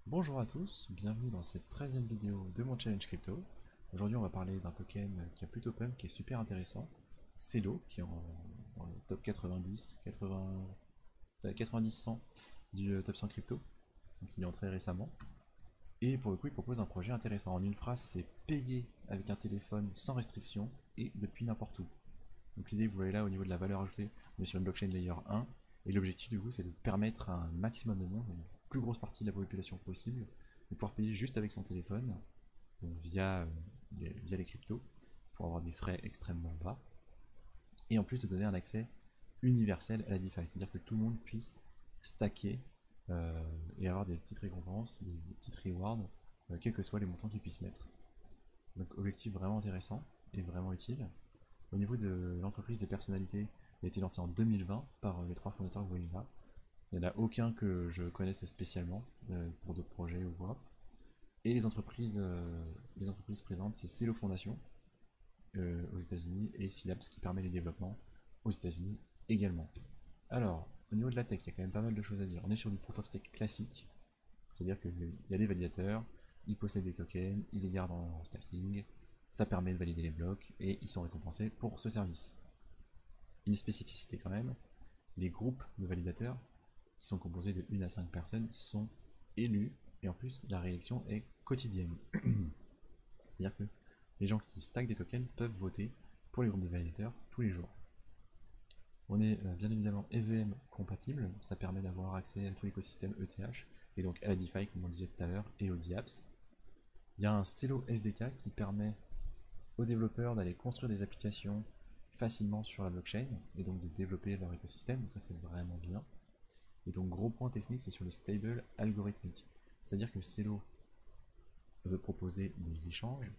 Bonjour à tous, bienvenue dans cette 13e vidéo de mon challenge crypto. Aujourd'hui on va parler d'un token qui a plutôt pump, qui est super intéressant, Celo, qui est dans le top 90, 80, 90-100 du top 100 crypto, donc il est entré récemment. Et pour le coup il propose un projet intéressant. En une phrase, c'est payer avec un téléphone sans restriction et depuis n'importe où. Donc l'idée, vous voyez là au niveau de la valeur ajoutée, on est sur une blockchain layer 1, et l'objectif du coup c'est de permettre à un maximum de monde, une plus grosse partie de la population possible, de pouvoir payer juste avec son téléphone, donc via les cryptos, pour avoir des frais extrêmement bas, et en plus de donner un accès universel à la DeFi, c'est-à-dire que tout le monde puisse stacker et avoir des petites récompenses, des petites rewards, quels que soient les montants qu'ils puissent mettre. Donc objectif vraiment intéressant et vraiment utile. Au niveau de l'entreprise des personnalités, il a été lancé en 2020 par les trois fondateurs que vous voyez là. Il n'y en a aucun que je connaisse spécialement pour d'autres projets ou quoi. Et les entreprises présentes, c'est Celo Foundation aux États-Unis et Silabs qui permet les développements aux États-Unis également. Alors, au niveau de la tech, il y a quand même pas mal de choses à dire. On est sur du proof of stake classique, c'est-à-dire qu'il y a des validateurs, ils possèdent des tokens, ils les gardent en stacking, ça permet de valider les blocs et ils sont récompensés pour ce service. Une spécificité quand même, les groupes de validateurs, qui sont composés de 1 à 5 personnes, sont élus, et en plus la réélection est quotidienne. C'est-à-dire que les gens qui stackent des tokens peuvent voter pour les groupes de validateurs tous les jours. On est bien évidemment EVM compatible, ça permet d'avoir accès à tout l'écosystème ETH, et donc à la DeFi comme on le disait tout à l'heure, et aux DApps. Il y a un Celo SDK qui permet aux développeurs d'aller construire des applications facilement sur la blockchain, et donc de développer leur écosystème, donc ça c'est vraiment bien. Et donc gros point technique, c'est sur les stables algorithmiques. C'est-à-dire que Celo veut proposer des échanges,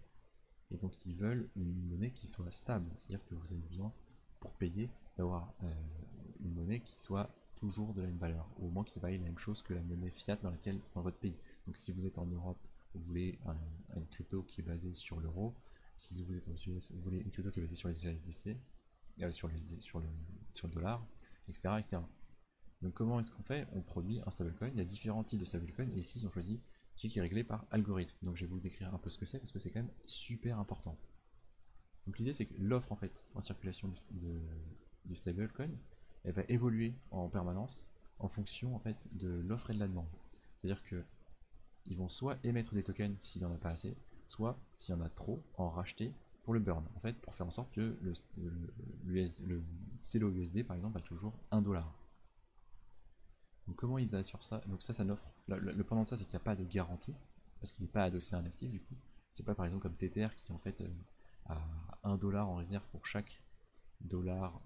et donc ils veulent une monnaie qui soit stable. C'est-à-dire que vous avez besoin, pour payer, d'avoir une monnaie qui soit toujours de la même valeur, ou au moins qui vaille la même chose que la monnaie fiat dans votre pays. Donc si vous êtes en Europe, vous voulez une crypto qui est basée sur l'euro. Si vous êtes aux US, vous voulez une crypto qui est basée sur les USDC, sur le dollar, etc., etc. Donc comment est-ce qu'on fait? On produit un stablecoin, il y a différents types de stablecoin, et ici ils ont choisi celui qui est réglé par algorithme. Donc je vais vous décrire un peu ce que c'est, parce que c'est quand même super important. Donc l'idée c'est que l'offre en fait en circulation du stablecoin, elle va évoluer en permanence en fonction en fait de l'offre et de la demande. C'est-à-dire que ils vont soit émettre des tokens s'il n'y en a pas assez, soit s'il y en a trop, en racheter pour le burn. En fait, pour faire en sorte que le CELO USD par exemple a toujours 1 $. Donc comment ils assurent ça? Donc ça n'offre. Le pendant de ça, c'est qu'il n'y a pas de garantie, parce qu'il n'est pas adossé à un actif du coup. C'est pas par exemple comme Tether qui en fait a 1 $ en réserve pour chaque dollar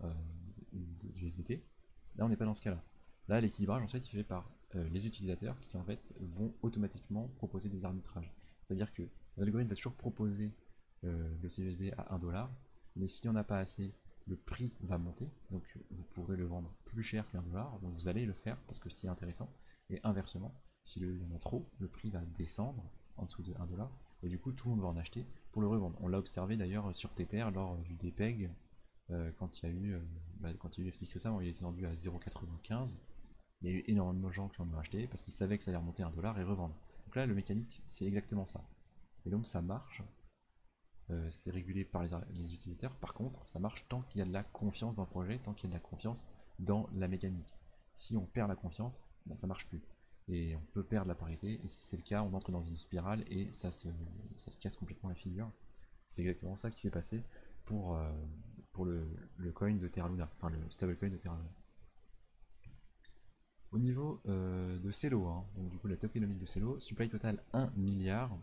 du SDT. Là on n'est pas dans ce cas-là. Là l'équilibrage en fait il est fait par les utilisateurs qui en fait vont automatiquement proposer des arbitrages. C'est-à-dire que l'algorithme va toujours proposer le CUSD à 1 $, mais s'il n'y en a pas assez, le prix va monter, donc vous pourrez le vendre plus cher qu'1 $, donc vous allez le faire parce que c'est intéressant, et inversement, s'il y en a trop, le prix va descendre en dessous de 1 $, et du coup tout le monde va en acheter pour le revendre. On l'a observé d'ailleurs sur Tether lors du DPEG, quand il y a eu quand il y a eu FTX récemment, il est descendu à 0,95, il y a eu énormément de gens qui en ont acheté parce qu'ils savaient que ça allait remonter 1 $ et revendre. Donc là le mécanique c'est exactement ça. Et donc ça marche, c'est régulé par les utilisateurs. Par contre, ça marche tant qu'il y a de la confiance dans le projet, tant qu'il y a de la confiance dans la mécanique. Si on perd la confiance, ben, ça marche plus. Et on peut perdre la parité, et si c'est le cas, on entre dans une spirale et ça se casse complètement la figure. C'est exactement ça qui s'est passé pour, euh, pour le coin de Terra Luna, enfin le stablecoin de Terra Luna. Au niveau de Celo, hein, donc du coup la tokenomique de Celo, supply total 1 milliard,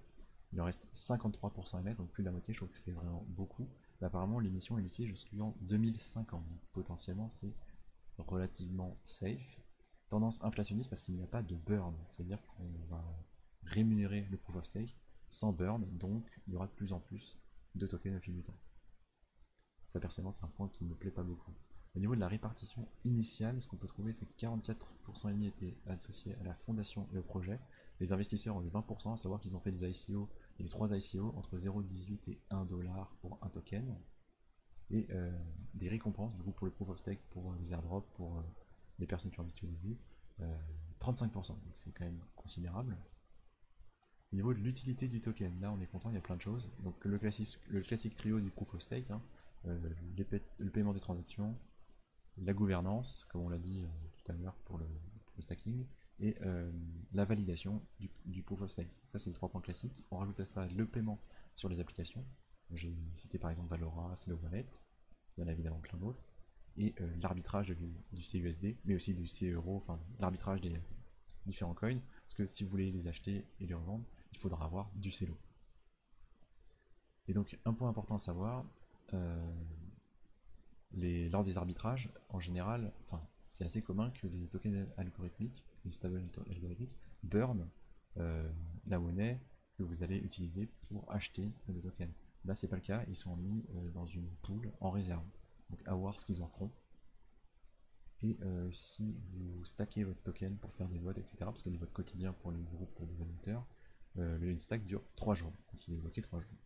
il en reste 53% à émettre, donc plus de la moitié, je trouve que c'est vraiment beaucoup. Mais apparemment l'émission est initiée jusqu'en 2050, donc potentiellement c'est relativement safe. Tendance inflationniste parce qu'il n'y a pas de burn, c'est-à-dire qu'on va rémunérer le proof of stake sans burn, donc il y aura de plus en plus de tokens au fil du temps. Ça personnellement c'est un point qui ne me plaît pas beaucoup. Au niveau de la répartition initiale, ce qu'on peut trouver c'est que 44,5% étaient associés à la fondation et au projet. Les investisseurs ont eu 20%, à savoir qu'ils ont fait des ICO, il y a eu 3 ICO entre 0,18 et 1 $ pour un token. Et des récompenses du coup pour le proof of stake, pour les airdrops, pour les personnes qui ont investi au début, 35%, donc c'est quand même considérable. Au niveau de l'utilité du token, là on est content, il y a plein de choses. Donc le classique trio du proof of stake, hein, le paiement des transactions, la gouvernance, comme on l'a dit tout à l'heure pour le stacking, et la validation du proof of stake. Ça c'est les 3 points classiques. On rajoute à ça le paiement sur les applications. J'ai cité par exemple Valora, Slow Wallet, il y en a évidemment plein d'autres. Et l'arbitrage du CUSD, mais aussi du CEuro, enfin l'arbitrage des différents coins, parce que si vous voulez les acheter et les revendre, il faudra avoir du CELO. Et donc un point important à savoir, lors des arbitrages, en général, enfin c'est assez commun que les tokens algorithmiques, les stables algorithmiques, burn la monnaie que vous allez utiliser pour acheter le token. Là c'est pas le cas, ils sont mis dans une pool en réserve. Donc à voir ce qu'ils en feront. Et si vous stackez votre token pour faire des votes, etc., parce qu'il y a des votes quotidiens pour les groupes de validateurs, le stack dure 3 jours, donc il est bloqué 3 jours.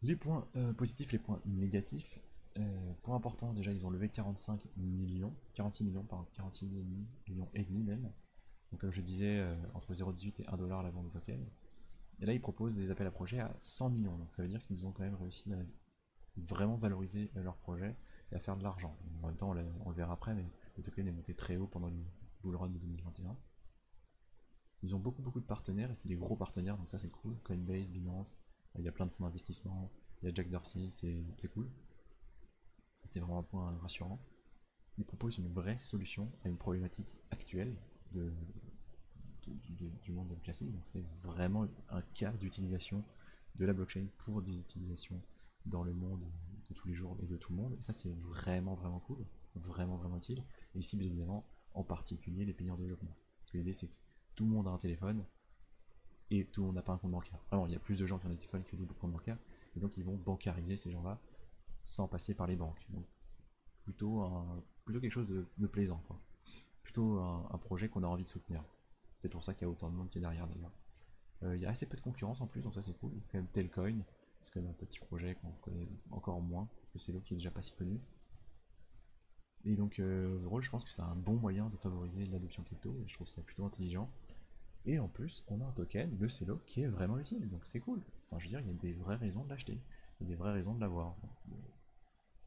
Les points positifs, les points négatifs. Point important, déjà ils ont levé 46 millions, pardon, 46 millions et demi même. Donc comme je disais, entre 0,18 et 1$ la vente de token. Et là ils proposent des appels à projets à 100 millions, donc ça veut dire qu'ils ont quand même réussi à vraiment valoriser leur projet et à faire de l'argent. En même temps, on le verra après, mais le token est monté très haut pendant le bull run de 2021. Ils ont beaucoup de partenaires, et c'est des gros partenaires, donc ça c'est cool. Coinbase, Binance, il y a plein de fonds d'investissement, il y a Jack Dorsey, c'est cool. C'est vraiment un point rassurant. Ils proposent une vraie solution à une problématique actuelle du monde classique, donc c'est vraiment un cas d'utilisation de la blockchain pour des utilisations dans le monde de tous les jours et de tout le monde, et ça c'est vraiment cool, vraiment utile, et ici bien évidemment en particulier les pays en développement, parce que l'idée c'est que tout le monde a un téléphone et tout le monde n'a pas un compte bancaire. Vraiment, il y a plus de gens qui ont des téléphones que des comptes bancaires, et donc ils vont bancariser ces gens-là sans passer par les banques. Donc plutôt quelque chose de plaisant, quoi. Plutôt un projet qu'on a envie de soutenir. C'est pour ça qu'il y a autant de monde qui est derrière d'ailleurs. Il y a assez peu de concurrence en plus, donc ça c'est cool. Il y a quand même Telcoin, c'est quand même un petit projet qu'on connaît encore moins que Celo qui est déjà pas si connu. Et donc overall, je pense que c'est un bon moyen de favoriser l'adoption crypto, et je trouve ça plutôt intelligent. Et en plus, on a un token, le Celo, qui est vraiment utile, donc c'est cool. Enfin, je veux dire, il y a des vraies raisons de l'acheter, il y a des vraies raisons de l'avoir.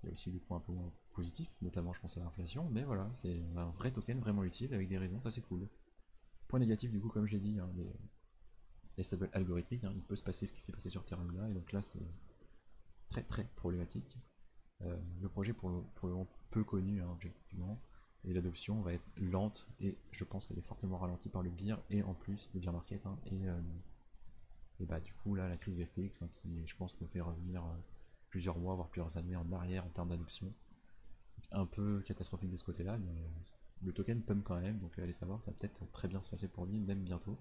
Il y a aussi des points un peu moins positifs, notamment je pense à l'inflation, mais voilà, c'est un vrai token vraiment utile avec des raisons, ça c'est cool. Point négatif, du coup, comme je l'ai dit, hein, les stables algorithmiques, hein, il peut se passer ce qui s'est passé sur Terra Luna, et donc là c'est très problématique. Le projet pour le moment peu connu, hein, objectivement, et l'adoption va être lente, et je pense qu'elle est fortement ralentie par le bear, et en plus le bear market, hein, et bah du coup là la crise de FTX, hein, qui je pense nous fait revenir plusieurs mois, voire plusieurs années en arrière en termes d'adoption. Un peu catastrophique de ce côté-là, mais le token pump quand même, donc allez savoir, ça va peut-être très bien se passer pour lui, même bientôt.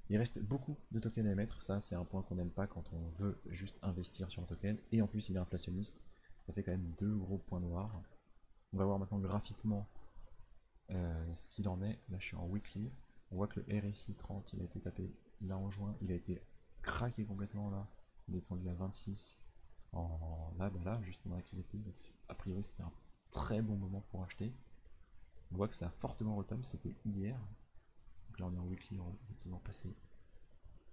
Il reste beaucoup de tokens à émettre, ça c'est un point qu'on n'aime pas quand on veut juste investir sur un token, et en plus il est inflationniste, ça fait quand même 2 gros points noirs. On va voir maintenant graphiquement ce qu'il en est. Là je suis en weekly, on voit que le RSI 30 il a été tapé là en juin, il a été craqué complètement là, il est descendu à 26 là, juste pendant la crise FTX, donc a priori c'était un très bon moment pour acheter. On voit que ça a fortement repump, c'était hier. Donc là on est en weekly, on va effectivement passer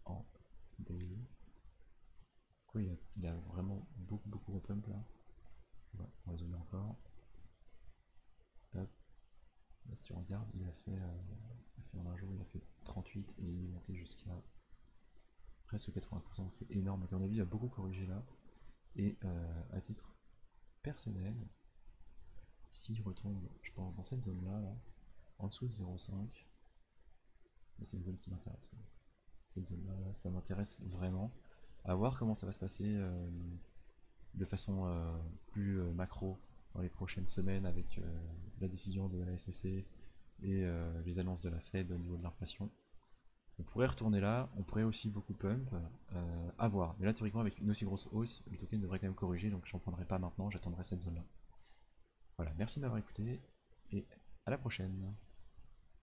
en daily. Oui, il a vraiment beaucoup repump là. Ouais, on va zoomer encore. Hop. Là, si on regarde, il a fait en un jour, il a fait 38 et il est monté jusqu'à presque 80%, donc c'est énorme. Donc à mon avis, il a beaucoup corrigé là. Et à titre personnel, s'il retombe, je pense, dans cette zone là, en dessous de 0,5, c'est une zone qui m'intéresse. Cette zone là, ça m'intéresse vraiment. À voir comment ça va se passer de façon plus macro dans les prochaines semaines avec la décision de la SEC et les annonces de la Fed au niveau de l'inflation. On pourrait retourner là, on pourrait aussi beaucoup pump, à voir. Mais là théoriquement avec une aussi grosse hausse, le token devrait quand même corriger, donc j'en prendrai pas maintenant, j'attendrai cette zone là. Voilà, merci de m'avoir écouté et à la prochaine.